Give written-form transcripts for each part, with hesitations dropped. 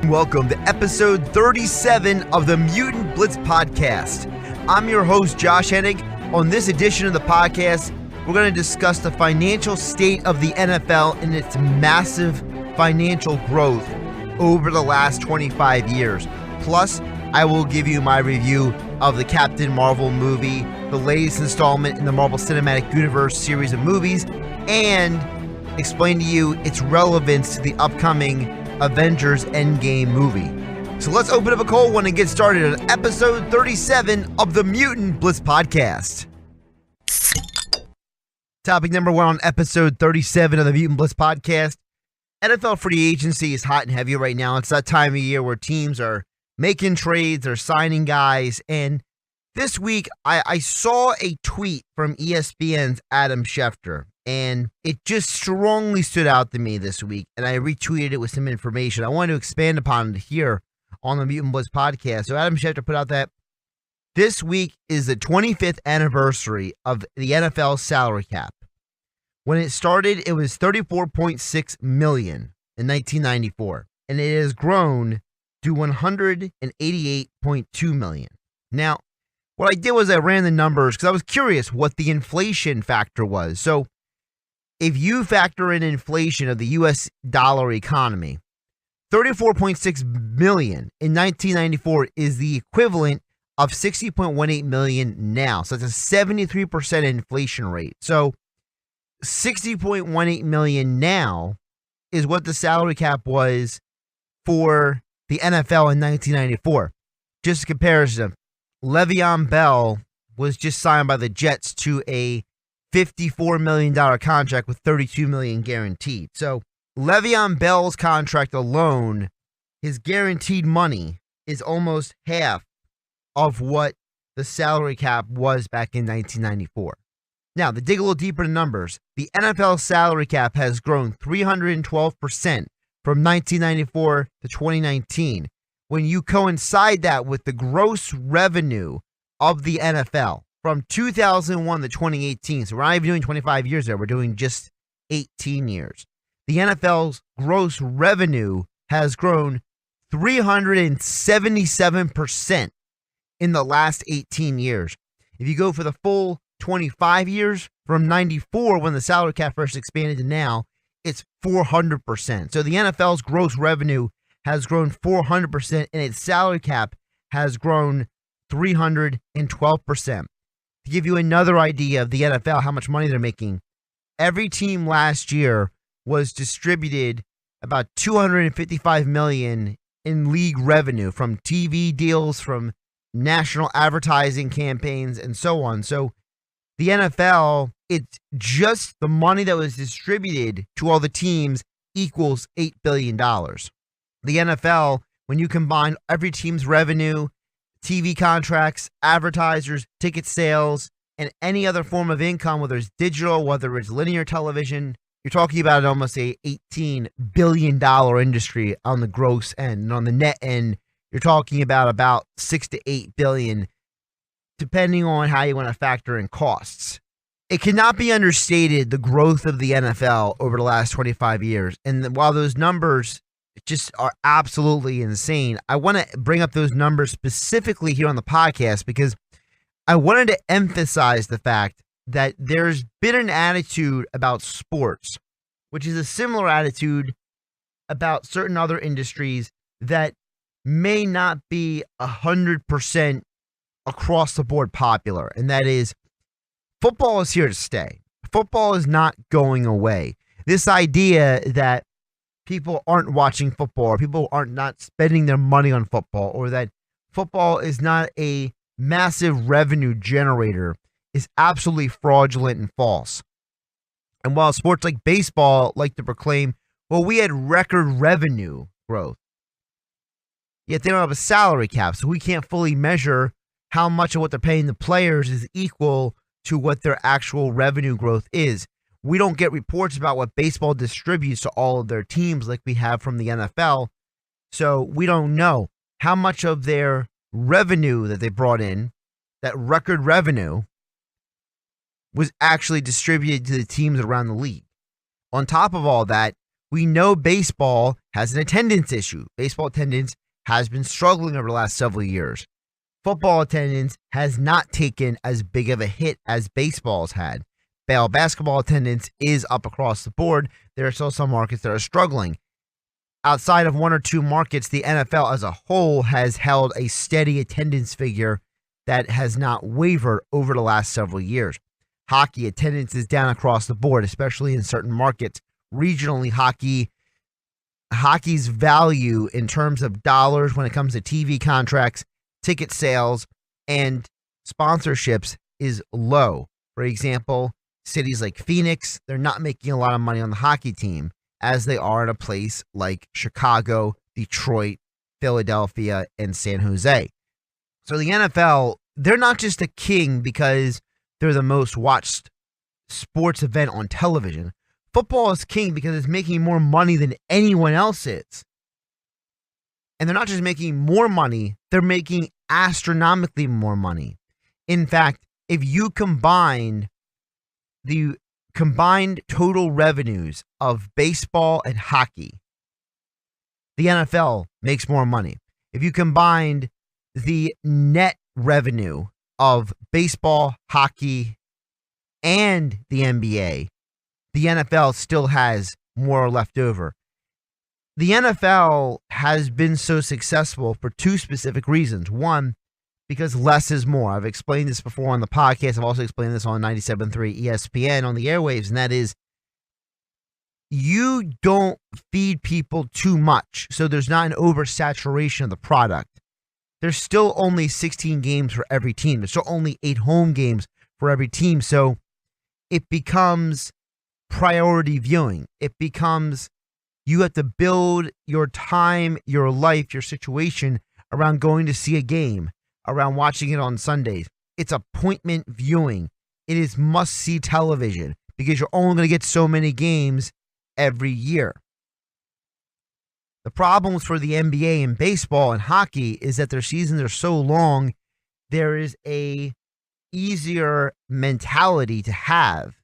Welcome to episode 37 of the Mutant Blitz Podcast. I'm your host, Josh Hennig. On this edition of the podcast, we're going to discuss the financial state of the NFL and its massive financial growth over the last 25 years. Plus, I will give you my review of the Captain Marvel movie, the latest installment in the Marvel Cinematic Universe series of movies, and explain to you its relevance to the upcoming Avengers Endgame movie. So let's open up a cold one and get started on episode 37 of the Mutant Blitz Podcast. Topic number one on episode 37 of the Mutant Blitz Podcast. NFL free agency is hot and heavy right now. It's that time of year where teams are making trades, they're signing guys, and this week I saw a tweet from ESPN's Adam Schefter, and it just strongly stood out to me this week, and I retweeted it with some information. I wanted to expand upon it here on the Mutant Blitz Podcast. So Adam Schefter put out that this week is the 25th anniversary of the NFL salary cap. When it started, it was $34.6 million in 1994, and it has grown to $188.2 million. Now, what I did was I ran the numbers because I was curious what the inflation factor was. So if you factor in inflation of the U.S. dollar economy, $34.6 million in 1994 is the equivalent of $60.18 million now. So it's a 73% inflation rate. So $60.18 million now is what the salary cap was for the NFL in 1994. Just a comparison, Le'Veon Bell was just signed by the Jets to a $54 million contract with $32 million guaranteed. So Le'Veon Bell's contract alone, his guaranteed money is almost half of what the salary cap was back in 1994. Now, to dig a little deeper into numbers, the NFL salary cap has grown 312% from 1994 to 2019. When you coincide that with the gross revenue of the NFL from 2001 to 2018, so we're not even doing 25 years there, we're doing just 18 years. The NFL's gross revenue has grown 377% in the last 18 years. If you go for the full 25 years, from 94 when the salary cap first expanded to now, it's 400%. So the NFL's gross revenue has grown 400% and its salary cap has grown 312%. To give you another idea of the NFL, how much money they're making, every team last year was distributed about $255 million in league revenue from TV deals, from national advertising campaigns, and so on. So the NFL, it's just the money that was distributed to all the teams equals $8 billion. The NFL, when you combine every team's revenue, TV contracts, advertisers, ticket sales, and any other form of income, whether it's digital, whether it's linear television, you're talking about almost a $18 billion industry on the gross end. And on the net end, you're talking about 6 to 8 billion, depending on how you want to factor in costs. It cannot be understated the growth of the NFL over the last 25 years. And while those numbers just are absolutely insane, I want to bring up those numbers specifically here on the podcast because I wanted to emphasize the fact that there's been an attitude about sports, which is a similar attitude about certain other industries that may not be 100% across the board popular. And that is, football is here to stay. Football is not going away. This idea that people aren't watching football, or people aren't not spending their money on football, or that football is not a massive revenue generator is absolutely fraudulent and false. And while sports like baseball like to proclaim, well, we had record revenue growth, yet they don't have a salary cap, so we can't fully measure how much of what they're paying the players is equal to what their actual revenue growth is. We don't get reports about what baseball distributes to all of their teams like we have from the NFL. So we don't know how much of their revenue that they brought in, that record revenue, was actually distributed to the teams around the league. On top of all that, We know baseball has an attendance issue. Baseball attendance has been struggling over the last several years. Football attendance has not taken as big of a hit as baseball's had. Basketball attendance is up across the board. There are still some markets that are struggling. Outside of one or two markets, the NFL as a whole has held a steady attendance figure that has not wavered over the last several years. Hockey attendance is down across the board, especially in certain markets. Regionally, hockey's value in terms of dollars when it comes to TV contracts, ticket sales, and sponsorships is low. For example, cities like Phoenix, they're not making a lot of money on the hockey team as they are in a place like Chicago, Detroit, Philadelphia, and San Jose. So the NFL, they're not just a king because they're the most watched sports event on television. Football is king because it's making more money than anyone else is. And they're not just making more money, they're making astronomically more money. In fact, if you combine the combined total revenues of baseball and hockey, the NFL makes more money. If you combined the net revenue of baseball, hockey, and the NBA, the NFL still has more left over. The NFL has been so successful for two specific reasons. One, because less is more. I've explained this before on the podcast. I've also explained this on 97.3 ESPN on the airwaves, and that is you don't feed people too much, so there's not an oversaturation of the product. There's still only 16 games for every team. There's still only 8 home games for every team, so it becomes priority viewing. It becomes you have to build your time, your life, your situation around going to see a game, around watching it on Sundays. It's appointment viewing. It is must-see television because you're only going to get so many games every year. The problems for the NBA and baseball and hockey is that their seasons are so long, there is a easier mentality to have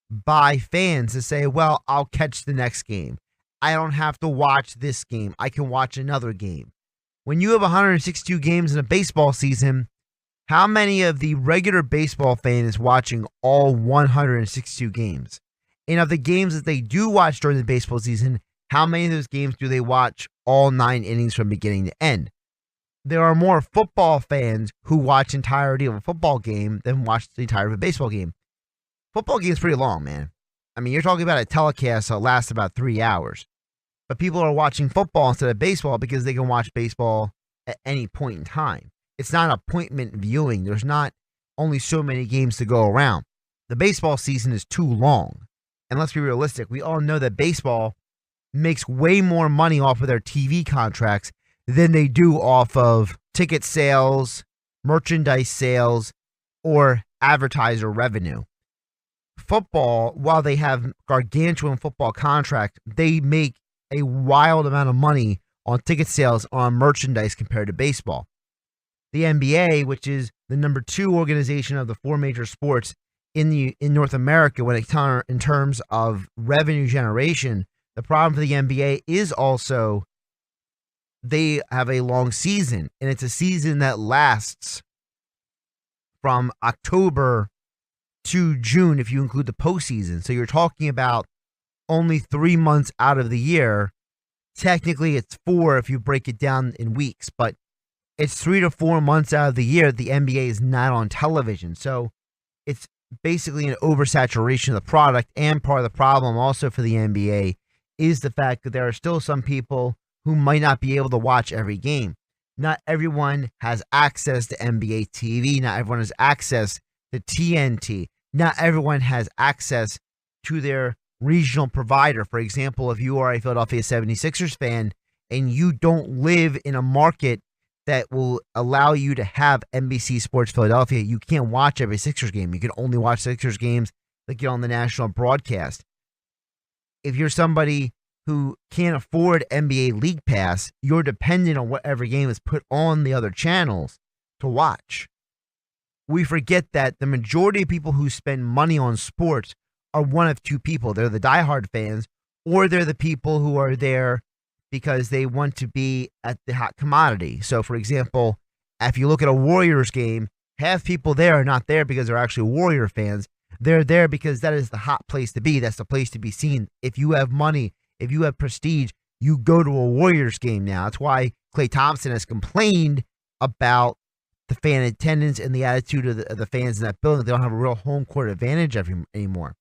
by fans to say, well, I'll catch the next game. I don't have to watch this game. I can watch another game. When you have 162 games in a baseball season, how many of the regular baseball fan is watching all 162 games? And of the games that they do watch during the baseball season, how many of those games do they watch all 9 innings from beginning to end? There are more football fans who watch the entirety of a football game than watch the entirety of a baseball game. Football game is pretty long, man. I mean, you're talking about a telecast that lasts about 3 hours. But people are watching football instead of baseball because they can watch baseball at any point in time. It's not appointment viewing. There's not only so many games to go around. The baseball season is too long. And let's be realistic. We all know that baseball makes way more money off of their TV contracts than they do off of ticket sales, merchandise sales, or advertiser revenue. Football, while they have gargantuan football contract, they make a wild amount of money on ticket sales on merchandise compared to baseball. The NBA, which is the number 2 organization of the 4 major sports in North America when in terms of revenue generation, the problem for the NBA is also they have a long season, and it's a season that lasts from October to June if you include the postseason. So you're talking about only 3 months out of the year. Technically, it's 4 if you break it down in weeks, but it's 3 to 4 months out of the year the NBA is not on television. So it's basically an oversaturation of the product, and part of the problem also for the NBA is the fact that there are still some people who might not be able to watch every game. Not everyone has access to NBA TV. Not everyone has access to TNT. Not everyone has access to their regional provider. For example, if you are a Philadelphia 76ers fan and you don't live in a market that will allow you to have NBC Sports Philadelphia, you can't watch every Sixers game. You can only watch Sixers games that get on the national broadcast. If you're somebody who can't afford NBA League Pass, you're dependent on whatever game is put on the other channels to watch. We forget that the majority of people who spend money on sports are one of two people. They're the diehard fans or they're the people who are there because they want to be at the hot commodity. So, for example, if you look at a Warriors game, half people there are not there because they're actually Warrior fans. They're there because that is the hot place to be. That's the place to be seen. If you have money, if you have prestige, you go to a Warriors game now. That's why Klay Thompson has complained about the fan attendance and the attitude of the fans in that building. They don't have a real home court advantage anymore.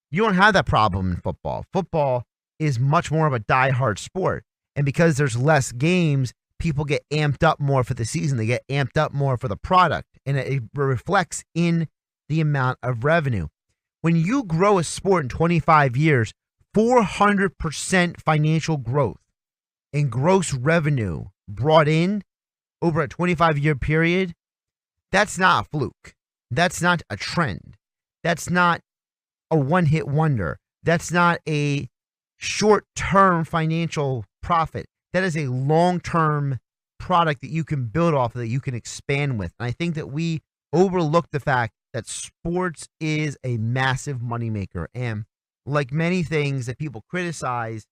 You don't have that problem in football. Football is much more of a diehard sport. And because there's less games, people get amped up more for the season. They get amped up more for the product. And it reflects in the amount of revenue. When you grow a sport in 25 years, 400% financial growth in gross revenue brought in over a 25-year period, that's not a fluke. That's not a trend. That's not a one-hit wonder. That's not a short-term financial profit. That is a long-term product that you can build off of, that you can expand with. And I think that we overlook the fact that sports is a massive moneymaker. And like many things that people criticize,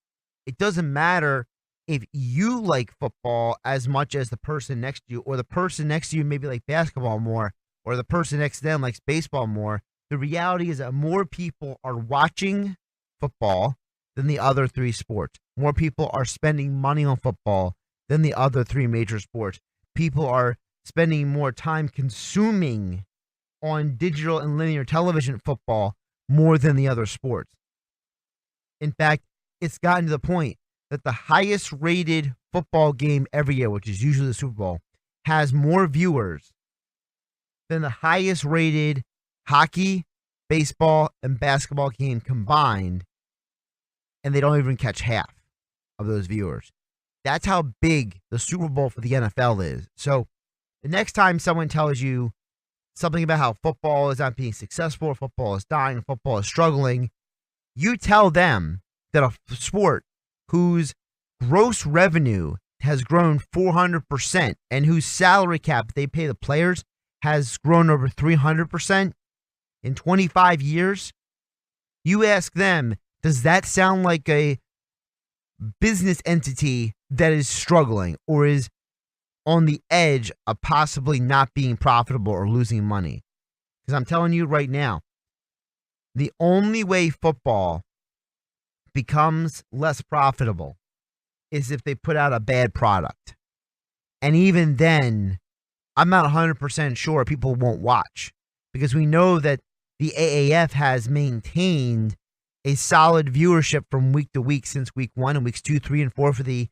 it doesn't matter if you like football as much as the person next to you, or the person next to you maybe like basketball more, or the person next to them likes baseball more. The reality is that more people are watching football than the other three sports. More people are spending money on football than the other three major sports. People are spending more time consuming on digital and linear television football more than the other sports. In fact, it's gotten to the point that the highest rated football game every year, which is usually the Super Bowl, has more viewers than the highest rated hockey, baseball, and basketball game combined, and they don't even catch half of those viewers. That's how big the Super Bowl for the NFL is. So the next time someone tells you something about how football is not being successful, or football is dying, or football is struggling, you tell them that a sport whose gross revenue has grown 400% and whose salary cap they pay the players has grown over 300% in 25 years, you ask them, does that sound like a business entity that is struggling or is on the edge of possibly not being profitable or losing money? Because I'm telling you right now, the only way football becomes less profitable is if they put out a bad product. And even then, I'm not 100% sure people won't watch, because we know that the AAF has maintained a solid viewership from week to week since week 1 and weeks 2, 3, and 4 for the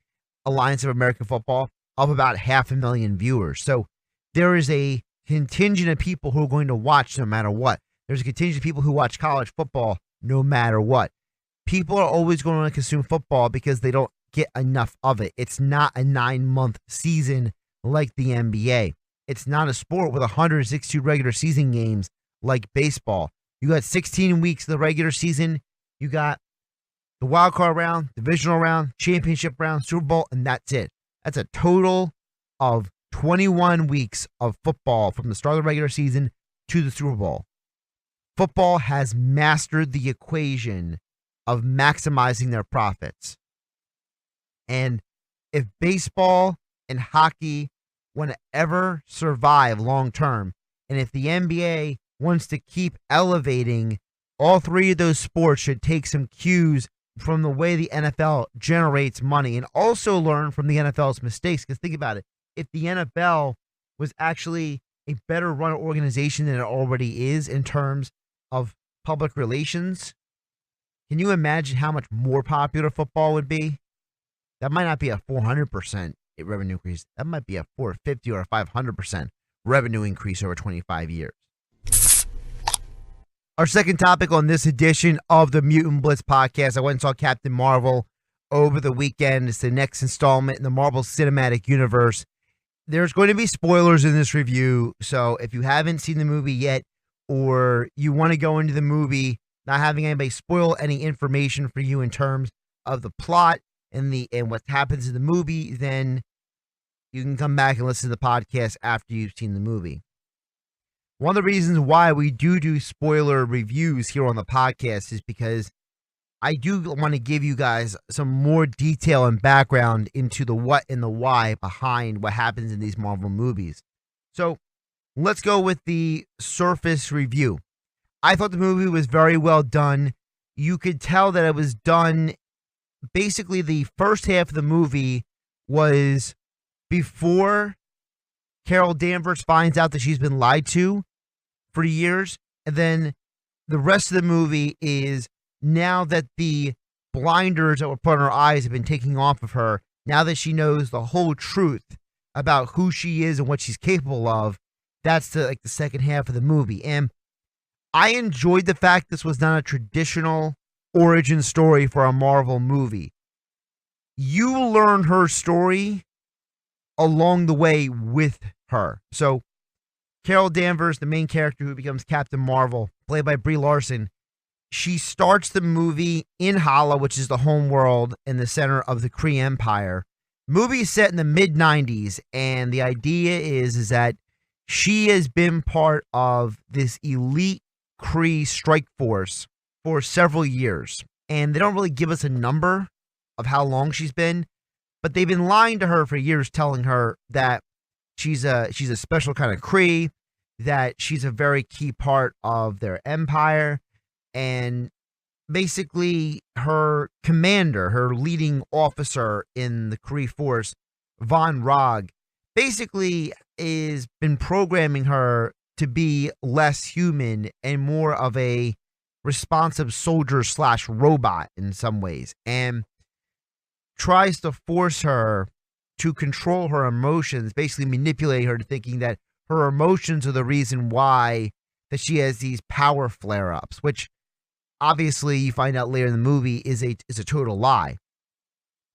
Alliance of American Football of about 500,000 viewers. So there is a contingent of people who are going to watch no matter what. There's a contingent of people who watch college football no matter what. People are always going to consume football because they don't get enough of it. It's not a 9-month season like the NBA. It's not a sport with 162 regular season games like baseball. You got 16 weeks of the regular season. You got the wild card round, divisional round, championship round, Super Bowl, and that's it. That's a total of 21 weeks of football from the start of the regular season to the Super Bowl. Football has mastered the equation of maximizing their profits. And if baseball and hockey want to ever survive long term, and if the NBA wants to keep elevating, all three of those sports should take some cues from the way the NFL generates money and also learn from the NFL's mistakes. Because think about it. If the NFL was actually a better run organization than it already is in terms of public relations, can you imagine how much more popular football would be? That might not be a 400% revenue increase. That might be a 450 or a 500% revenue increase over 25 years. Our second topic on this edition of the Mutant Blitz Podcast, I went and saw Captain Marvel over the weekend. It's the next installment in the Marvel Cinematic Universe. There's going to be spoilers in this review, so if you haven't seen the movie yet, or you want to go into the movie not having anybody spoil any information for you in terms of the plot and what happens in the movie, then you can come back and listen to the podcast after you've seen the movie. One of the reasons why we do spoiler reviews here on the podcast is because I do want to give you guys some more detail and background into the what and the why behind what happens in these Marvel movies. So let's go with the surface review. I thought the movie was very well done. You could tell that it was done, basically the first half of the movie was before Carol Danvers finds out that she's been lied to for years. And then the rest of the movie is now that the blinders that were put on her eyes have been taken off of her, now that she knows the whole truth about who she is and what she's capable of, that's the second half of the movie. And I enjoyed the fact this was not a traditional origin story for a Marvel movie. You learn her story along the way with her. So Carol Danvers, the main character who becomes Captain Marvel, played by Brie Larson, she starts the movie in Hala, which is the home world in the center of the Kree Empire. Movie is set in the mid-90s, and the idea is that she has been part of this elite Kree strike force for several years. And they don't really give us a number of how long she's been, but they've been lying to her for years, telling her that she's a special kind of Kree, that she's a very key part of their empire. And basically her commander, her leading officer in the Kree force, Von Rog, basically has been programming her to be less human and more of a responsive soldier / robot in some ways, and tries to force her to control her emotions, basically manipulate her to thinking that her emotions are the reason why that she has these power flare-ups, which obviously you find out later in the movie is a total lie.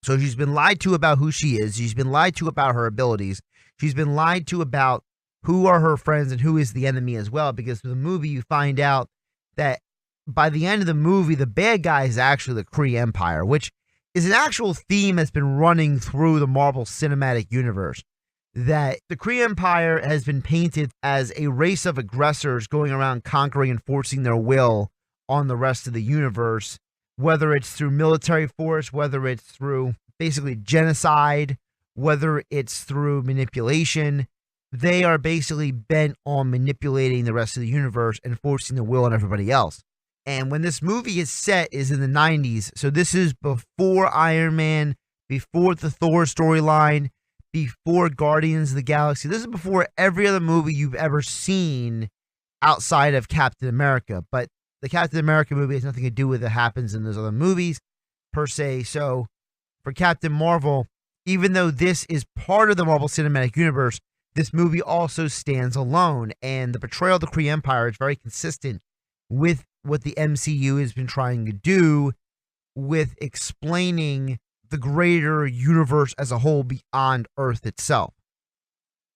So she's been lied to about who she is. She's been lied to about her abilities. She's been lied to about who are her friends and who is the enemy as well, because in the movie you find out that by the end of the movie, the bad guy is actually the Kree Empire, which is an actual theme that's been running through the Marvel Cinematic Universe, that the Kree Empire has been painted as a race of aggressors going around conquering and forcing their will on the rest of the universe, whether it's through military force, whether it's through basically genocide, whether it's through manipulation. They are basically bent on manipulating the rest of the universe and forcing the will on everybody else. And when this movie is set is in the 90s, so this is before Iron Man, before the Thor storyline, before Guardians of the Galaxy. This is before every other movie you've ever seen outside of Captain America. But the Captain America movie has nothing to do with what happens in those other movies, per se. So for Captain Marvel, even though this is part of the Marvel Cinematic Universe, this movie also stands alone. And the portrayal of the Kree Empire is very consistent with what the MCU has been trying to do with explaining the greater universe as a whole beyond Earth itself.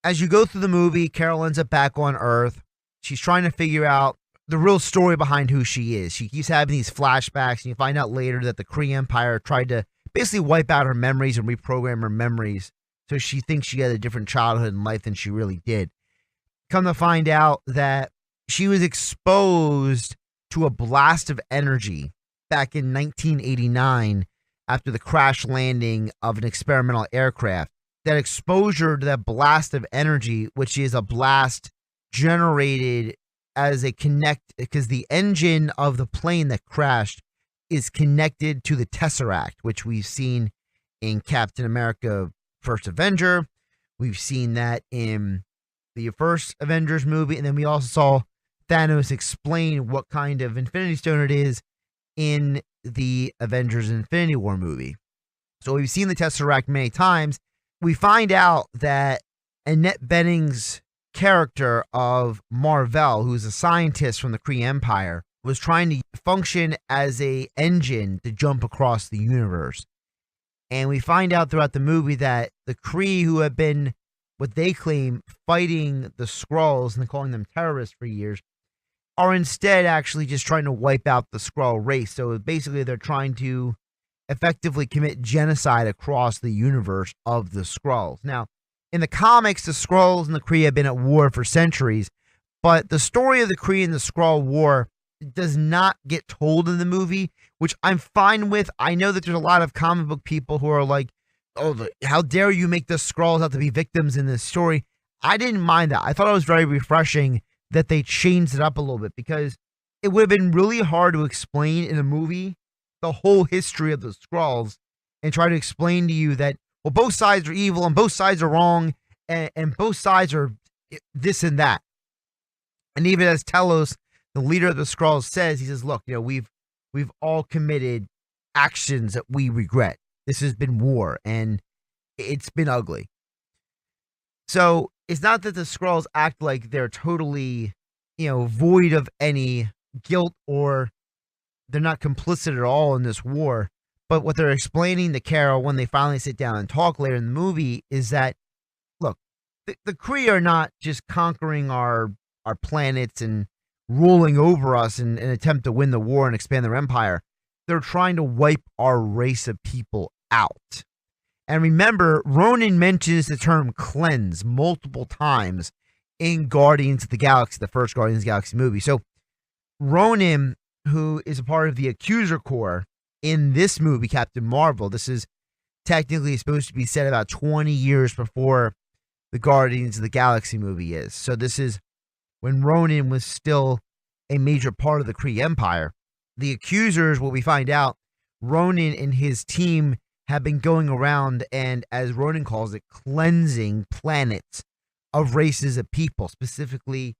As you go through the movie, Carol ends up back on Earth. She's trying to figure out the real story behind who she is. She keeps having these flashbacks, and you find out later that the Kree Empire tried to basically wipe out her memories and reprogram her memories, so she thinks she had a different childhood in life than she really did. Come to find out that she was exposed to a blast of energy back in 1989 after the crash landing of an experimental aircraft. That exposure to that blast of energy, which is a blast generated as a because the engine of the plane that crashed is connected to the Tesseract, which we've seen in Captain America First Avenger. We've seen that in the first Avengers movie, and then we also saw Thanos explain what kind of Infinity Stone it is in the Avengers Infinity War movie. So we've seen the Tesseract many times. We find out that Annette Bening's character of Marvel, who's a scientist from the Kree Empire, was trying to function as a engine to jump across the universe. And we find out throughout the movie that the Kree, who have been, what they claim, fighting the Skrulls and calling them terrorists for years, are instead actually just trying to wipe out the Skrull race. So basically they're trying to effectively commit genocide across the universe of the Skrulls. Now, in the comics, the Skrulls and the Kree have been at war for centuries, but the story of the Kree and the Skrull war does not get told in the movie, which I'm fine with. I know that there's a lot of comic book people who are like, oh, how dare you make the Skrulls out to be victims in this story. I didn't mind that. I thought it was very refreshing that they changed it up a little bit, because it would have been really hard to explain in a movie the whole history of the Skrulls and try to explain to you that, well, both sides are evil and both sides are wrong and both sides are this and that. And even as Telos, the leader of the Skrulls, says, he says, look, we've all committed actions that we regret. This has been war, and it's been ugly. So it's not that the Skrulls act like they're totally, void of any guilt, or they're not complicit at all in this war. But what they're explaining to Carol when they finally sit down and talk later in the movie is that, look, the Kree are not just conquering our planets and ruling over us in an attempt to win the war and expand their empire. They're trying to wipe our race of people out. And remember, Ronan mentions the term cleanse multiple times in Guardians of the Galaxy, the first Guardians of the Galaxy movie. So Ronan, who is a part of the Accuser Corps in this movie, Captain Marvel, this is technically supposed to be set about 20 years before the Guardians of the Galaxy movie is. So this is when Ronan was still a major part of the Kree Empire. The Accusers, what we find out, Ronan and his team have been going around and, as Ronan calls it, cleansing planets of races of people, specifically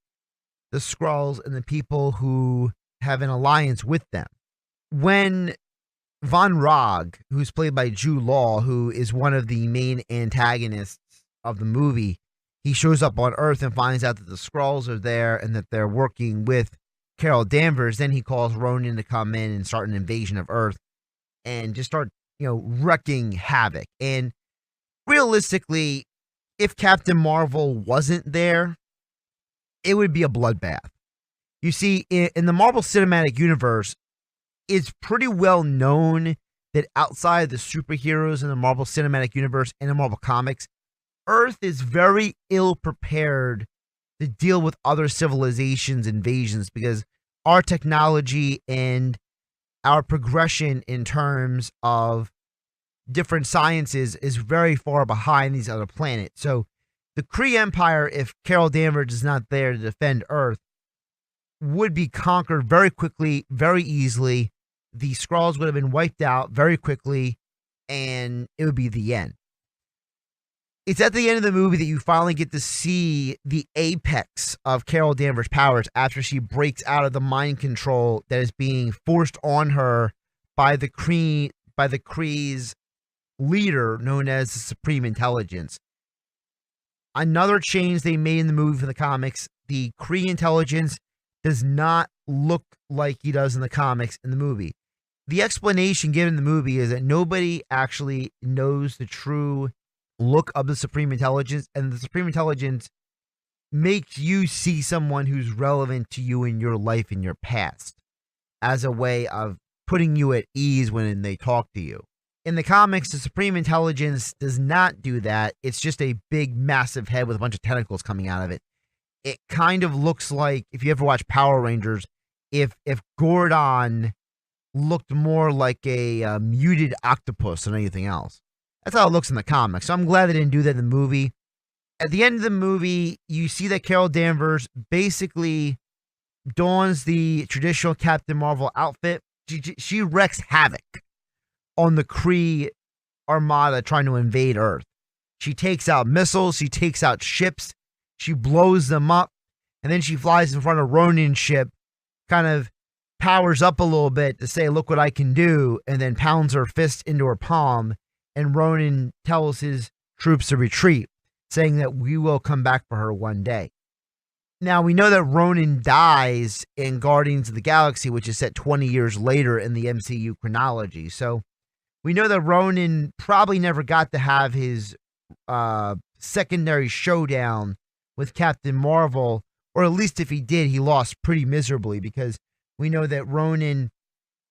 the Skrulls and the people who have an alliance with them. When Von Rogg, who's played by Jude Law, who is one of the main antagonists of the movie, he shows up on Earth and finds out that the Skrulls are there and that they're working with Carol Danvers. Then he calls Ronan to come in and start an invasion of Earth and just start, wrecking havoc. And realistically, if Captain Marvel wasn't there, it would be a bloodbath. You see, in the Marvel Cinematic Universe, it's pretty well known that outside the superheroes in the Marvel Cinematic Universe and the Marvel Comics, Earth is very ill prepared to deal with other civilizations' invasions, because our technology and our progression in terms of different sciences is very far behind these other planets. So the Kree Empire, if Carol Danvers is not there to defend Earth, would be conquered very quickly, very easily. The Skrulls would have been wiped out very quickly, and it would be the end. It's at the end of the movie that you finally get to see the apex of Carol Danvers' powers after she breaks out of the mind control that is being forced on her by the Kree's leader, known as the Supreme Intelligence. Another change they made in the movie for the comics, the Kree intelligence does not look like he does in the comics in the movie. The explanation given in the movie is that nobody actually knows the true look of the Supreme Intelligence, and the Supreme Intelligence makes you see someone who's relevant to you in your life, in your past, as a way of putting you at ease when they talk to you. In the comics, the Supreme Intelligence does not do that. It's just a big, massive head with a bunch of tentacles coming out of it. It kind of looks like, if you ever watch Power Rangers, if Gordon looked more like a muted octopus than anything else. That's how it looks in the comics. So I'm glad they didn't do that in the movie. At the end of the movie, you see that Carol Danvers basically dons the traditional Captain Marvel outfit. She wreaks havoc on the Kree armada trying to invade Earth. She takes out missiles. She takes out ships. She blows them up. And then she flies in front of Ronan's ship, kind of powers up a little bit to say, look what I can do, and then pounds her fist into her palm. And Ronan tells his troops to retreat, saying that we will come back for her one day. Now, we know that Ronan dies in Guardians of the Galaxy, which is set 20 years later in the MCU chronology. So we know that Ronan probably never got to have his secondary showdown with Captain Marvel, or at least if he did, he lost pretty miserably, because we know that Ronan,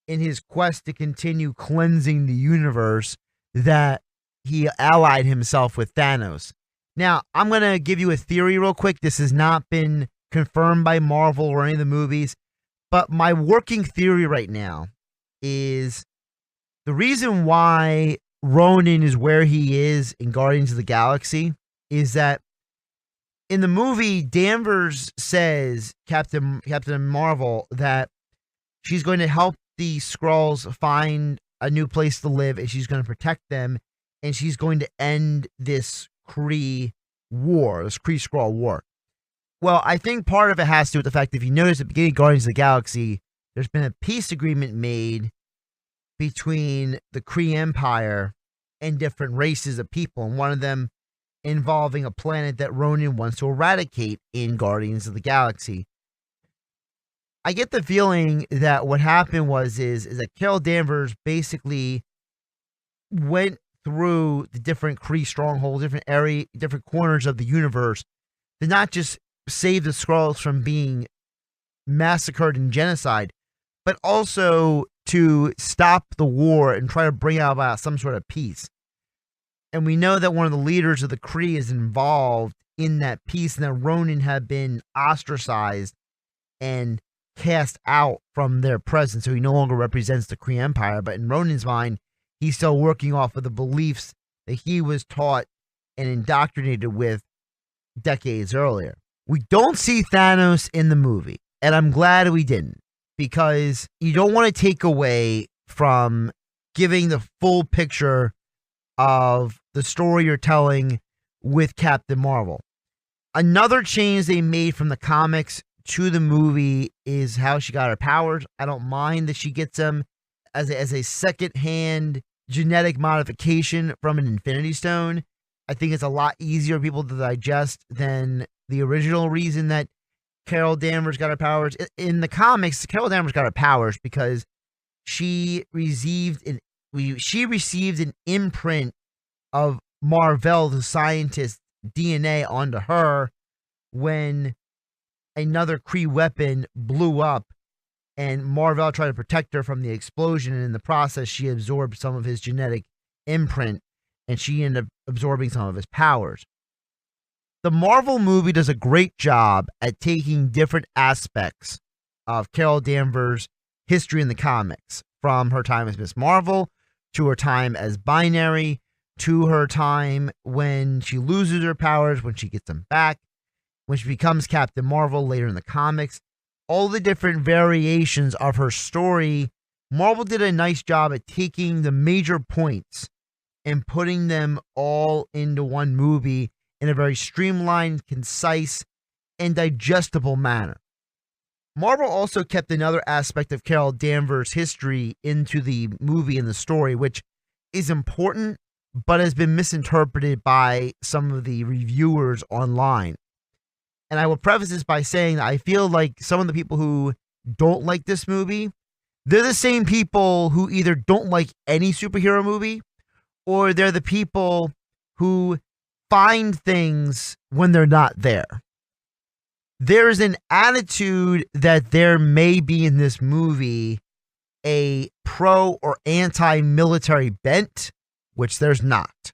in his quest to continue cleansing the universe, that he allied himself with Thanos. Now, I'm going to give you a theory real quick. This has not been confirmed by Marvel or any of the movies, But my working theory right now is the reason why Ronan is where he is in Guardians of the Galaxy is that in the movie, Danvers says, Captain Marvel, that she's going to help the Skrulls find a new place to live, and she's going to protect them, and she's going to end this Kree war, this Kree-Skrull war. Well, I think part of it has to do with the fact that if you notice at the beginning of Guardians of the Galaxy, there's been a peace agreement made between the Kree Empire and different races of people, and one of them involving a planet that Ronan wants to eradicate in Guardians of the Galaxy. I get the feeling that what happened is that Carol Danvers basically went through the different Kree strongholds, different corners of the universe, to not just save the Skrulls from being massacred and genocide, but also to stop the war and try to bring about some sort of peace. And we know that one of the leaders of the Kree is involved in that peace, and that Ronan had been ostracized and cast out from their presence, so he no longer represents the Kree Empire. But in Ronan's mind, he's still working off of the beliefs that he was taught and indoctrinated with decades earlier. We don't see Thanos in the movie, and I'm glad we didn't, because you don't want to take away from giving the full picture of the story you're telling with Captain Marvel. Another change they made from the comics to the movie is how she got her powers. I don't mind that she gets them as a second-hand genetic modification from an Infinity Stone. I think it's a lot easier for people to digest than the original reason that Carol Danvers got her powers. In the comics, Carol Danvers got her powers because she received an imprint of Mar-Vell, the scientist's DNA, onto her when another Kree weapon blew up, and Mar-Vell tried to protect her from the explosion, and in the process she absorbed some of his genetic imprint, and she ended up absorbing some of his powers. The Marvel movie does a great job at taking different aspects of Carol Danvers' history in the comics, from her time as Miss Marvel, to her time as Binary, to her time when she loses her powers, when she gets them back, when she becomes Captain Marvel later in the comics. All the different variations of her story, Marvel did a nice job at taking the major points and putting them all into one movie in a very streamlined, concise, and digestible manner. Marvel also kept another aspect of Carol Danvers' history into the movie and the story, which is important, but has been misinterpreted by some of the reviewers online. And I will preface this by saying that I feel like some of the people who don't like this movie, they're the same people who either don't like any superhero movie, or they're the people who find things when they're not there. There's an attitude that there may be in this movie a pro or anti-military bent, which there's not.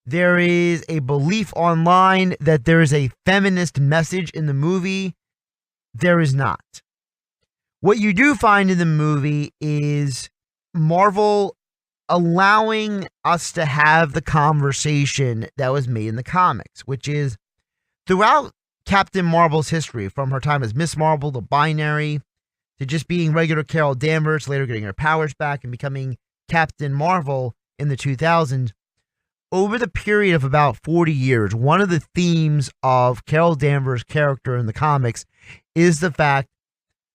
There is a belief online that there is a feminist message in the movie. There is not. What you do find in the movie is Marvel allowing us to have the conversation that was made in the comics, which is throughout Captain Marvel's history, from her time as Miss Marvel to Binary, to just being regular Carol Danvers, later getting her powers back and becoming Captain Marvel in the 2000s, over the period of about 40 years, one of the themes of Carol Danvers' character in the comics is the fact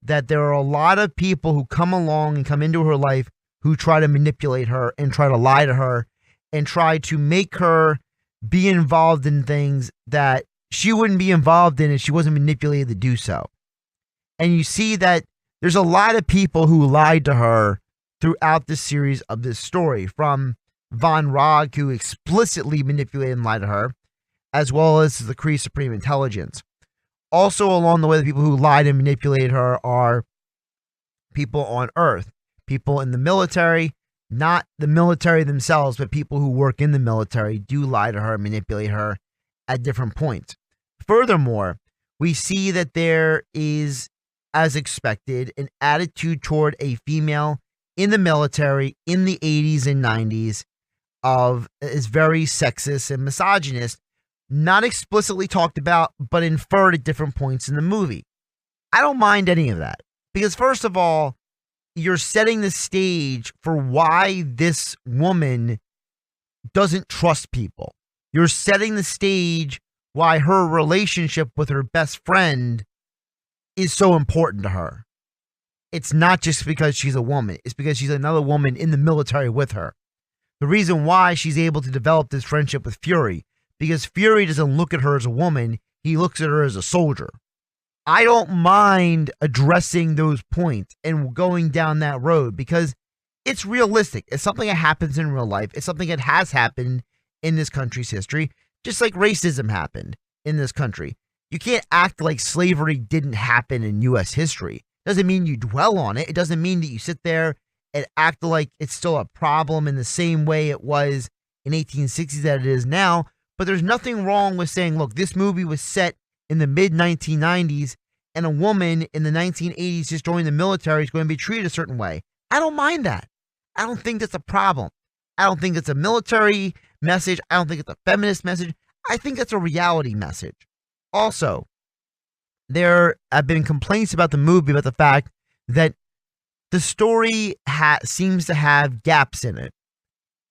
that there are a lot of people who come along and come into her life who try to manipulate her and try to lie to her and try to make her be involved in things that she wouldn't be involved in if she wasn't manipulated to do so. And you see that there's a lot of people who lied to her throughout the series of this story, from Von Rogg, who explicitly manipulated and lied to her, as well as the Kree Supreme Intelligence. Also along the way, the people who lied and manipulated her are people on Earth, people in the military, not the military themselves, but people who work in the military do lie to her and manipulate her at different points. Furthermore, we see that there is as expected, an attitude toward a female in the military in the 80s and 90s is very sexist and misogynist, not explicitly talked about, but inferred at different points in the movie. I don't mind any of that because, first of all, you're setting the stage for why this woman doesn't trust people. You're setting the stage why her relationship with her best friend is so important to her. It's not just because she's a woman. It's because she's another woman in the military with her. The reason why she's able to develop this friendship with Fury, because Fury doesn't look at her as a woman. He looks at her as a soldier. I don't mind addressing those points and going down that road because it's realistic. It's something that happens in real life. It's something that has happened in this country's history, just like racism happened in this country. You can't act like slavery didn't happen in U.S. history. Doesn't mean you dwell on it. It doesn't mean that you sit there and act like it's still a problem in the same way it was in 1860s that it is now. But there's nothing wrong with saying, look, this movie was set in the mid-1990s and a woman in the 1980s just joined the military is going to be treated a certain way. I don't mind that. I don't think that's a problem. I don't think it's a military message. I don't think it's a feminist message. I think that's a reality message. Also, there have been complaints about the movie about the fact that the story seems to have gaps in it.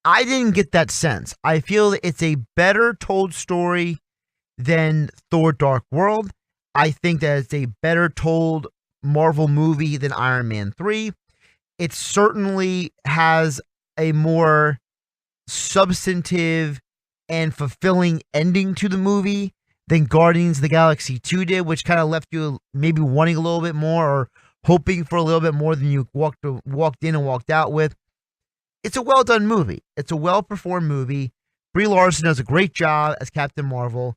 I didn't get that sense. I feel that it's a better told story than Thor: Dark World. I think that it's a better told Marvel movie than Iron Man 3. It certainly has a more substantive and fulfilling ending to the movie than Guardians of the Galaxy 2 did, which kind of left you maybe wanting a little bit more or hoping for a little bit more than you walked in and walked out with. It's a well-done movie. It's a well-performed movie. Brie Larson does a great job as Captain Marvel.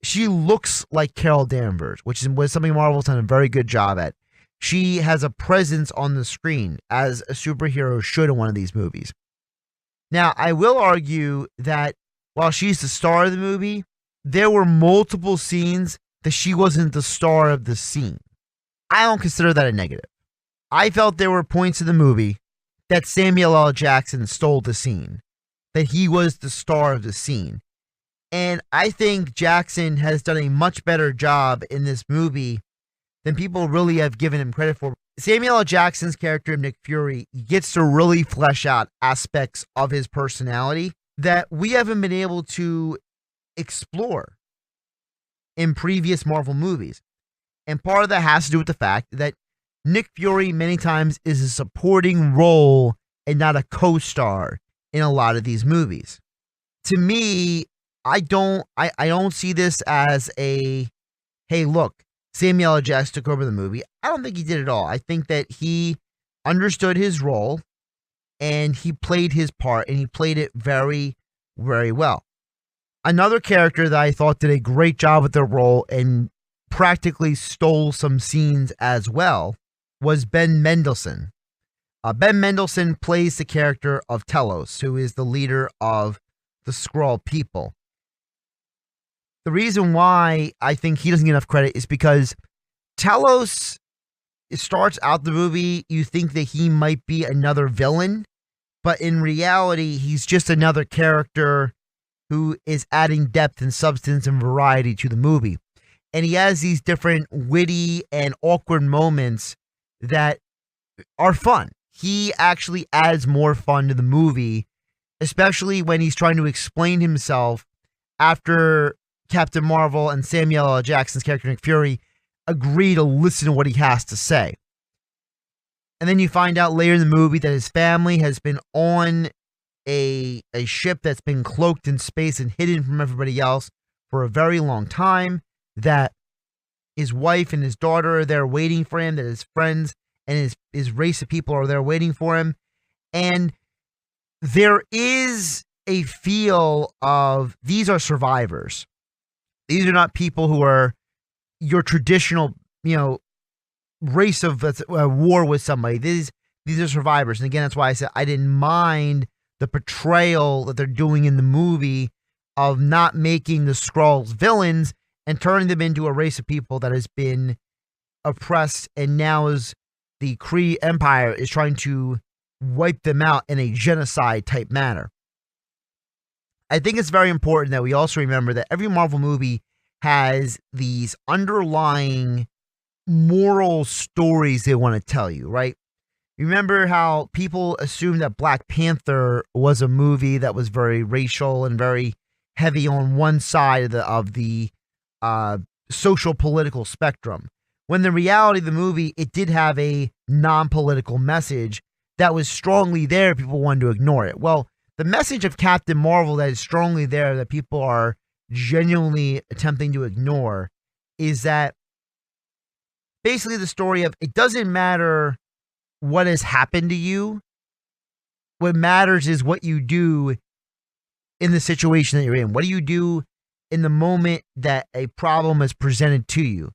She looks like Carol Danvers, which was something Marvel's done a very good job at. She has a presence on the screen as a superhero should in one of these movies. Now, I will argue that while she's the star of the movie, there were multiple scenes that she wasn't the star of the scene. I don't consider that a negative. I felt there were points in the movie that Samuel L. Jackson stole the scene, that he was the star of the scene. And I think Jackson has done a much better job in this movie than people really have given him credit for. Samuel L. Jackson's character, Nick Fury, gets to really flesh out aspects of his personality that we haven't been able to explore in previous Marvel movies. And part of that has to do with the fact that Nick Fury many times is a supporting role and not a co-star in a lot of these movies. To me, I don't see this as a, hey, look, Samuel L. Jackson took over the movie. I don't think he did at all. I think that he understood his role and he played his part and he played it very, very well. Another character that I thought did a great job with their role and practically stole some scenes as well was Ben Mendelsohn. Ben Mendelsohn plays the character of Telos, who is the leader of the Skrull people. The reason why I think he doesn't get enough credit is because Telos, it starts out the movie, you think that he might be another villain, but in reality, he's just another character who is adding depth and substance and variety to the movie. And he has these different witty and awkward moments that are fun. He actually adds more fun to the movie, especially when he's trying to explain himself after Captain Marvel and Samuel L. Jackson's character Nick Fury agree to listen to what he has to say. And then you find out later in the movie that his family has been on a ship that's been cloaked in space and hidden from everybody else for a very long time, that his wife and his daughter are there waiting for him, that his friends and his race of people are there waiting for him. And there is a feel of these are survivors. These are not people who are your traditional, race of war with somebody. These are survivors. And again, that's why I said I didn't mind the portrayal that they're doing in the movie of not making the Skrulls villains and turning them into a race of people that has been oppressed, and now is the Kree Empire is trying to wipe them out in a genocide type manner. I think it's very important that we also remember that every Marvel movie has these underlying moral stories they want to tell you, right? Remember how people assumed that Black Panther was a movie that was very racial and very heavy on one side of the social political spectrum, when the reality of the movie, it did have a non-political message that was strongly there. People wanted to ignore it. Well, the message of Captain Marvel that is strongly there that people are genuinely attempting to ignore is that basically the story of it doesn't matter what has happened to you. What matters is what you do in the situation that you're in. What do you do in the moment that a problem is presented to you?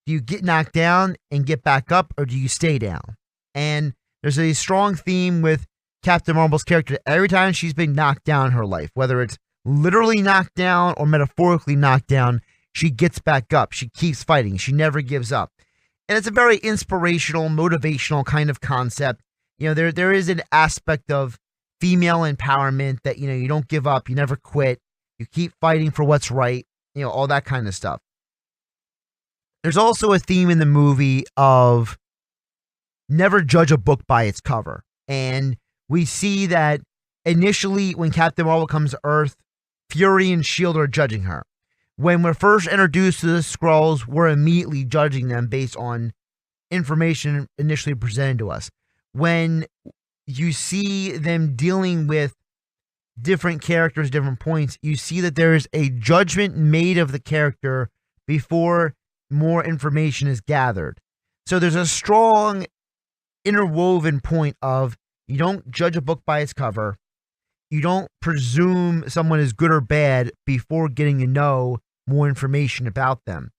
Do you get knocked down and get back up, or do you stay down? And there's a strong theme with Captain Marvel's character. Every time she's been knocked down in her life, whether it's literally knocked down or metaphorically knocked down, she gets back up. She keeps fighting. She never gives up. And it's a very inspirational, motivational kind of concept. You know, there is an aspect of female empowerment that, you know, you don't give up, you never quit, you keep fighting for what's right, you know, all that kind of stuff. There's also a theme in the movie of never judge a book by its cover. And we see that initially when Captain Marvel comes to Earth, Fury and S.H.I.E.L.D. are judging her. When we're first introduced to the Skrulls, we're immediately judging them based on information initially presented to us. When you see them dealing with different characters, different points, you see that there is a judgment made of the character before more information is gathered. So there's a strong interwoven point of you don't judge a book by its cover. You don't presume someone is good or bad before getting to know more information about them.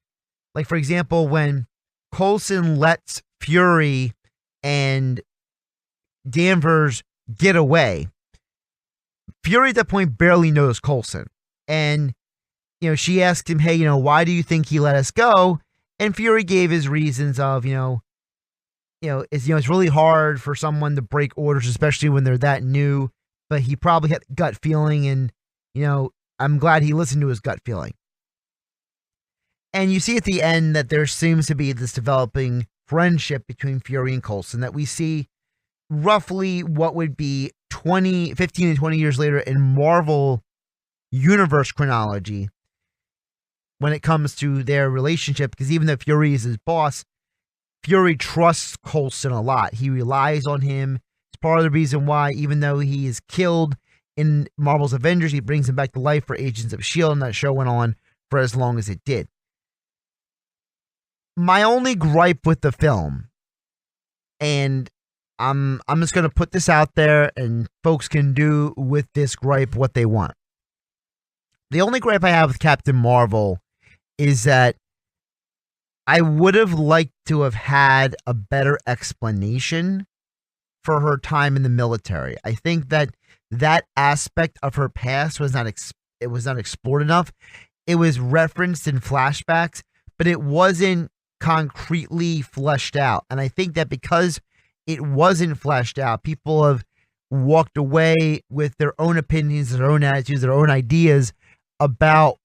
Like, for example, when Coulson lets Fury and Danvers get away, Fury at that point barely knows Coulson. And, you know, she asked him, hey, you know, why do you think he let us go? And Fury gave his reasons of, it's really hard for someone to break orders, especially when they're that new. But he probably had a gut feeling, and, you know, I'm glad he listened to his gut feeling. And you see at the end that there seems to be this developing friendship between Fury and Coulson that we see roughly what would be 15 and 20 years later in Marvel Universe chronology when it comes to their relationship, because even though Fury is his boss, Fury trusts Coulson a lot. He relies on him. It's part of the reason why, even though he is killed in Marvel's Avengers, he brings him back to life for Agents of S.H.I.E.L.D., and that show went on for as long as it did. My only gripe with the film, and I'm just going to put this out there, and folks can do with this gripe what they want. The only gripe I have with Captain Marvel is that I would have liked to have had a better explanation for her time in the military. I think that aspect of her past was not explored enough. It was referenced in flashbacks, but it wasn't concretely fleshed out. And I think that because it wasn't fleshed out, people have walked away with their own opinions, their own attitudes, their own ideas about,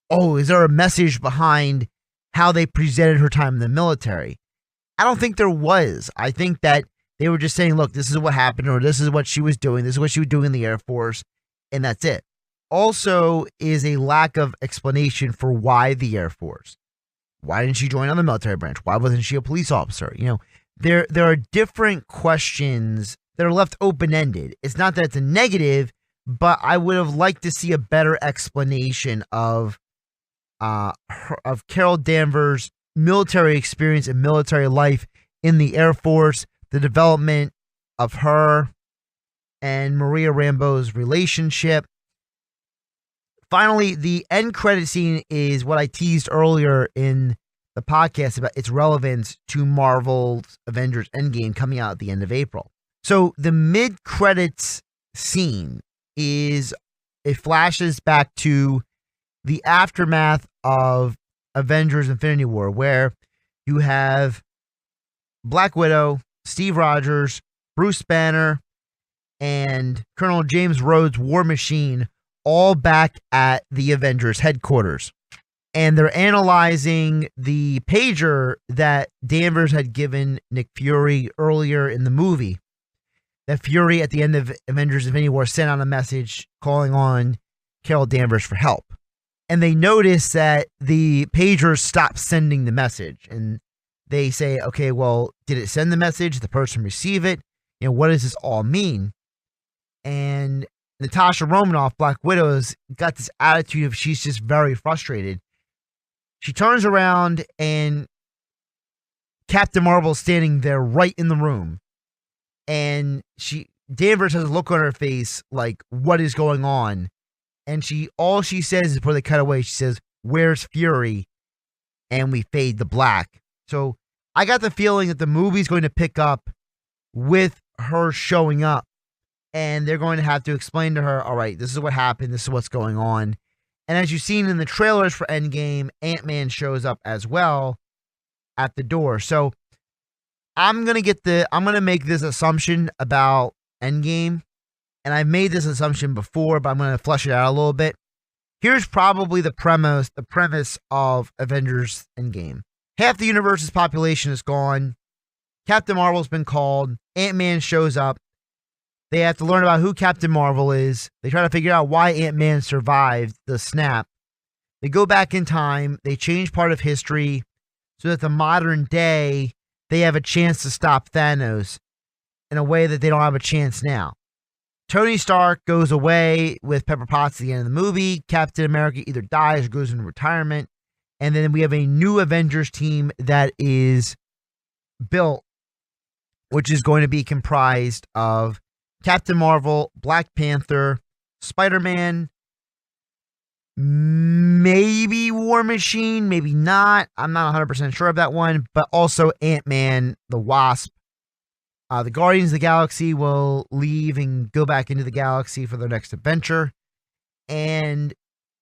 oh, is there a message behind how they presented her time in the military? I don't think there was. I think that they were just saying, look, this is what happened, or this is what she was doing, this is what she was doing in the Air Force, and that's it. Also is a lack of explanation for why the Air Force. Why didn't she join on the military branch? Why wasn't she a police officer? You know, there are different questions that are left open-ended. It's not that it's a negative, but I would have liked to see a better explanation of Carol Danvers' military experience and military life in the Air Force, the development of her and Maria Rambeau's relationship. Finally, the end credit scene is what I teased earlier in the podcast about its relevance to Marvel's Avengers Endgame coming out at the end of April. So the mid-credits scene it flashes back to the aftermath of Avengers Infinity War, where You have Black Widow, Steve Rogers, Bruce Banner, and Colonel James Rhodes' War Machine all back at the Avengers headquarters. And they're analyzing the pager that Danvers had given Nick Fury earlier in the movie. That Fury, at the end of Avengers Infinity War, sent out a message calling on Carol Danvers for help. And they notice that the pager stopped sending the message. And they say, okay, well, did it send the message? Did the person receive it? You know, what does this all mean? And Natasha Romanoff, Black Widow, has got this attitude of she's just very frustrated. She turns around and Captain Marvel's standing there right in the room. And Danvers has a look on her face like, what is going on? And all she says is, before they cut away, she says, "Where's Fury?" And we fade to black. So I got the feeling that the movie's going to pick up with her showing up. And they're going to have to explain to her, all right, this is what happened. This is what's going on. And as you've seen in the trailers for Endgame, Ant-Man shows up as well at the door. So I'm going to make this assumption about Endgame. And I've made this assumption before, but I'm going to flesh it out a little bit. Here's probably the premise of Avengers Endgame. Half the universe's population is gone. Captain Marvel's been called. Ant-Man shows up. They have to learn about who Captain Marvel is. They try to figure out why Ant-Man survived the snap. They go back in time. They change part of history so that the modern day, they have a chance to stop Thanos in a way that they don't have a chance now. Tony Stark goes away with Pepper Potts at the end of the movie. Captain America either dies or goes into retirement. And then we have a new Avengers team that is built, which is going to be comprised of Captain Marvel, Black Panther, Spider-Man, maybe War Machine, maybe not. I'm not 100% sure of that one, but also Ant-Man, the Wasp. The Guardians of the Galaxy will leave and go back into the galaxy for their next adventure. And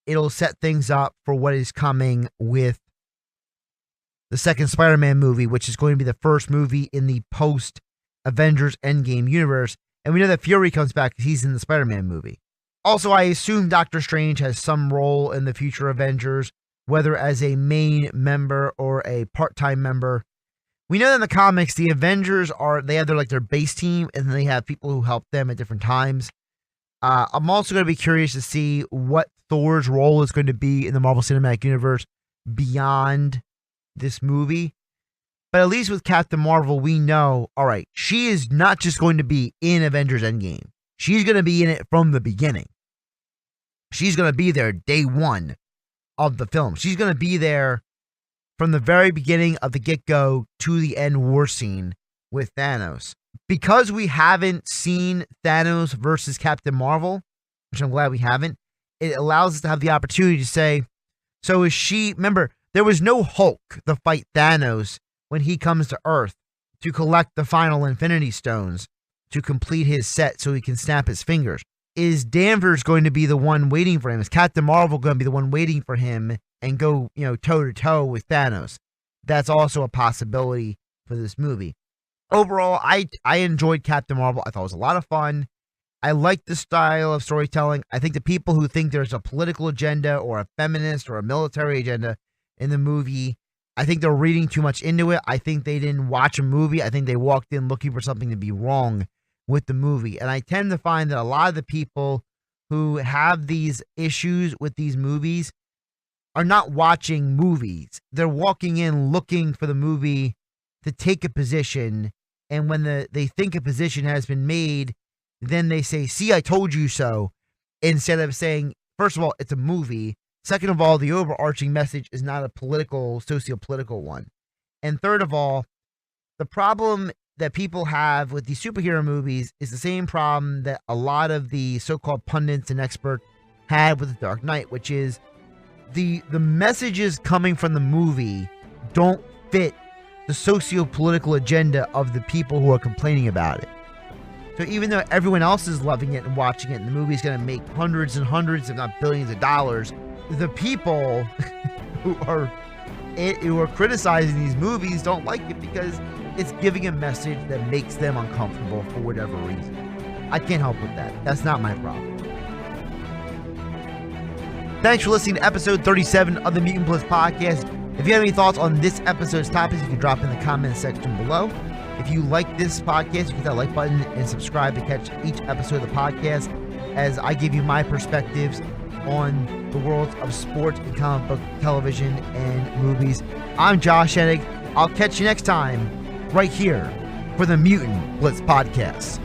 it'll set things up for what is coming with the second Spider-Man movie, which is going to be the first movie in the post-Avengers Endgame universe. And we know that Fury comes back because he's in the Spider-Man movie. Also, I assume Doctor Strange has some role in the future Avengers, whether as a main member or a part-time member. We know that in the comics, the Avengers they have their base team, and then they have people who help them at different times. I'm also going to be curious to see what Thor's role is going to be in the Marvel Cinematic Universe beyond this movie. But at least with Captain Marvel, we know, all right, she is not just going to be in Avengers Endgame. She's going to be in it from the beginning. She's going to be there day one of the film. She's going to be there from the very beginning of the get-go to the end war scene with Thanos. Because we haven't seen Thanos versus Captain Marvel, which I'm glad we haven't, it allows us to have the opportunity to say, so is she... Remember, there was no Hulk to fight Thanos when he comes to Earth to collect the final Infinity Stones to complete his set so he can snap his fingers. Is Danvers going to be the one waiting for him? Is Captain Marvel going to be the one waiting for him and go, toe-to-toe with Thanos? That's also a possibility for this movie. Overall, I enjoyed Captain Marvel. I thought it was a lot of fun. I like the style of storytelling. I think the people who think there's a political agenda or a feminist or a military agenda in the movie, I think they're reading too much into it. I think they didn't watch a movie. I think they walked in looking for something to be wrong with the movie. And I tend to find that a lot of the people who have these issues with these movies are not watching movies. They're walking in looking for the movie to take a position. And when they think a position has been made, then they say, see, I told you so. Instead of saying, first of all, it's a movie. Second of all, the overarching message is not a socio-political one. And third of all, the problem that people have with these superhero movies is the same problem that a lot of the so-called pundits and experts had with The Dark Knight, which is the messages coming from the movie don't fit the socio-political agenda of the people who are complaining about it. So even though everyone else is loving it and watching it, and the movie's going to make hundreds and hundreds, if not billions of dollars, the people who are it who are criticizing these movies don't like it because it's giving a message that makes them uncomfortable for whatever reason. I can't help with that. That's not my problem. Thanks for listening to episode 37 of the Mutant Blitz Podcast. If you have any thoughts on this episode's topics, you can drop in the comments section below. If you like this podcast, you hit that like button and subscribe to catch each episode of the podcast as I give you my perspectives on the worlds of sports and comic book television and movies. I'm Josh Hennig. I'll catch you next time right here for the Mutant Blitz Podcast.